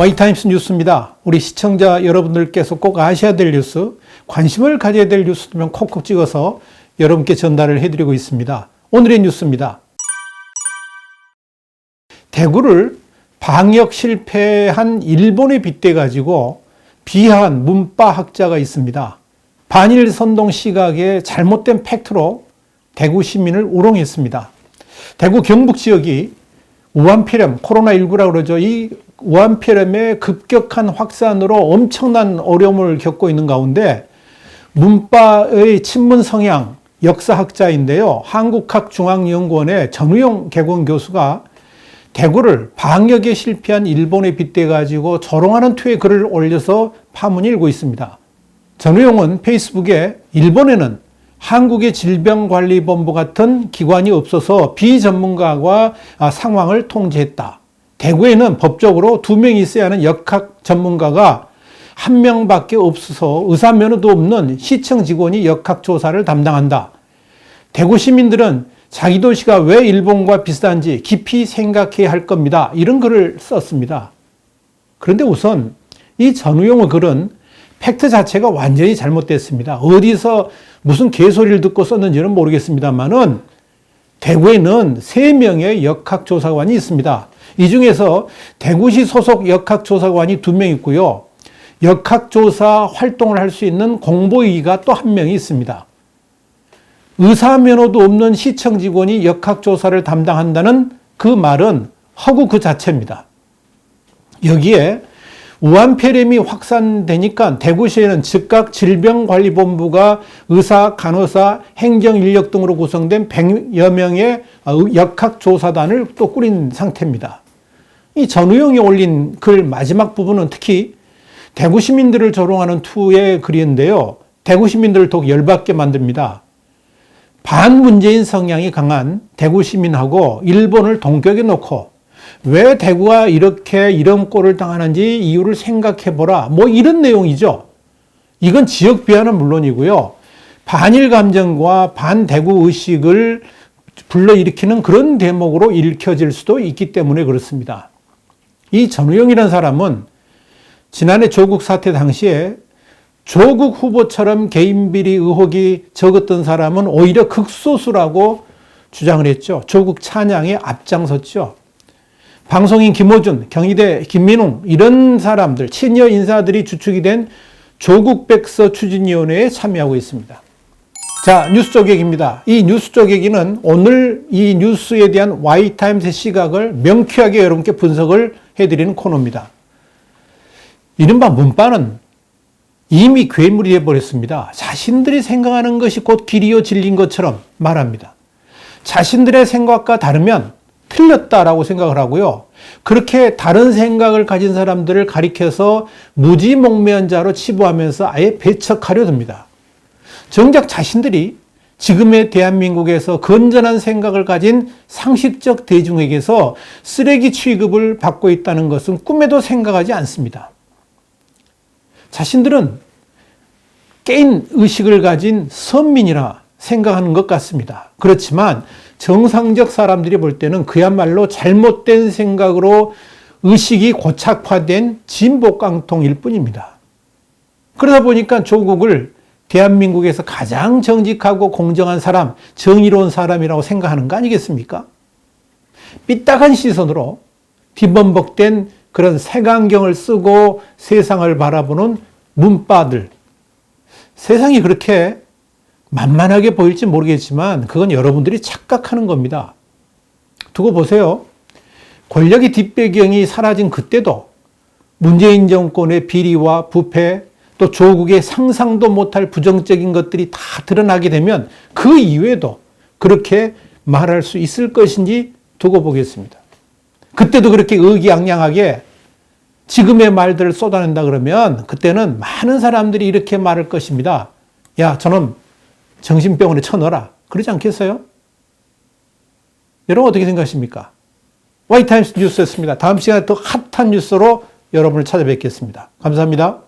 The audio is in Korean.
Y타임스 뉴스입니다. 우리 시청자 여러분들께서 꼭 아셔야 될 뉴스, 관심을 가져야 될 뉴스면 콕콕 찍어서 여러분께 전달을 해드리고 있습니다. 오늘의 뉴스입니다. 대구를 방역 실패한 일본에 빗대가지고 비하한 문과학자가 있습니다. 반일 선동 시각의 잘못된 팩트로 대구 시민을 우롱했습니다. 대구 경북 지역이 우한폐렴, 코로나19라고 그러죠. 이 우한폐렴의 급격한 확산으로 엄청난 어려움을 겪고 있는 가운데 문과의 친문 성향 역사학자인데요. 한국학중앙연구원의 전우용 개공 교수가 대구를 방역에 실패한 일본에 빗대가지고 조롱하는 투의 글을 올려서 파문이 일고 있습니다. 전우용은 페이스북에 일본에는 한국의 질병관리본부 같은 기관이 없어서 비전문가가 상황을 통제했다. 대구에는 법적으로 2명이 있어야 하는 역학 전문가가 1명밖에 없어서 의사 면허도 없는 시청 직원이 역학 조사를 담당한다. 대구 시민들은 자기 도시가 왜 일본과 비슷한지 깊이 생각해야 할 겁니다. 이런 글을 썼습니다. 그런데 우선 이 전우용의 글은 팩트 자체가 완전히 잘못됐습니다. 어디서 무슨 개소리를 듣고 썼는지는 모르겠습니다만은 대구에는 3명의 역학조사관이 있습니다. 이 중에서 대구시 소속 역학조사관이 2명 있고요. 역학조사 활동을 할 수 있는 공보위가 또 1명이 있습니다. 의사 면허도 없는 시청 직원이 역학조사를 담당한다는 그 말은 허구 그 자체입니다. 여기에 우한폐렴이 확산되니까 대구시에는 즉각 질병관리본부가 의사, 간호사, 행정인력 등으로 구성된 100여 명의 역학조사단을 또 꾸린 상태입니다. 이 전우용이 올린 글 마지막 부분은 특히 대구 시민들을 조롱하는 투의 글인데요. 대구 시민들을 더욱 열받게 만듭니다. 반문재인 성향이 강한 대구 시민하고 일본을 동격에 놓고 왜 대구가 이런 꼴을 당하는지 이유를 생각해보라. 뭐 이런 내용이죠. 이건 지역 비하는 물론이고요. 반일 감정과 반대구 의식을 불러일으키는 그런 대목으로 읽혀질 수도 있기 때문에 그렇습니다. 이 전우용이라는 사람은 지난해 조국 사태 당시에 조국 후보처럼 개인비리 의혹이 적었던 사람은 오히려 극소수라고 주장을 했죠. 조국 찬양에 앞장섰죠. 방송인 김호준, 경희대 김민웅 이런 사람들, 시니어 인사들이 주축이 된 조국백서 추진위원회에 참여하고 있습니다. 자, 뉴스 쪼개기입니다. 이 뉴스 쪼개기는 오늘 이 뉴스에 대한 Y타임스의 시각을 명쾌하게 여러분께 분석을 해드리는 코너입니다. 이른바 문과는 이미 괴물이 되어버렸습니다. 자신들이 생각하는 것이 곧 길이요 진리인 것처럼 말합니다. 자신들의 생각과 다르면 틀렸다라고 생각을 하고요. 그렇게 다른 생각을 가진 사람들을 가리켜서 무지몽매한 자로 치부하면서 아예 배척하려 듭니다. 정작 자신들이 지금의 대한민국에서 건전한 생각을 가진 상식적 대중에게서 쓰레기 취급을 받고 있다는 것은 꿈에도 생각하지 않습니다. 자신들은 게임 의식을 가진 선민이라 생각하는 것 같습니다. 그렇지만 정상적 사람들이 볼 때는 그야말로 잘못된 생각으로 의식이 고착화된 진보깡통일 뿐입니다. 그러다 보니까 조국을 대한민국에서 가장 정직하고 공정한 사람, 정의로운 사람이라고 생각하는 거 아니겠습니까? 삐딱한 시선으로 뒤범벅된 그런 색안경을 쓰고 세상을 바라보는 문과들. 세상이 그렇게 만만하게 보일지 모르겠지만 그건 여러분들이 착각하는 겁니다. 두고 보세요. 권력의 뒷배경이 사라진 그때도 문재인 정권의 비리와 부패 또 조국의 상상도 못할 부정적인 것들이 다 드러나게 되면 그 이후에도 그렇게 말할 수 있을 것인지 두고 보겠습니다. 그때도 그렇게 의기양양하게 지금의 말들을 쏟아낸다 그러면 그때는 많은 사람들이 이렇게 말할 것입니다. 야, 저놈 정신병원에 쳐넣어라. 그러지 않겠어요? 여러분 어떻게 생각하십니까? Y타임스 뉴스였습니다. 다음 시간에 더 핫한 뉴스로 여러분을 찾아뵙겠습니다. 감사합니다.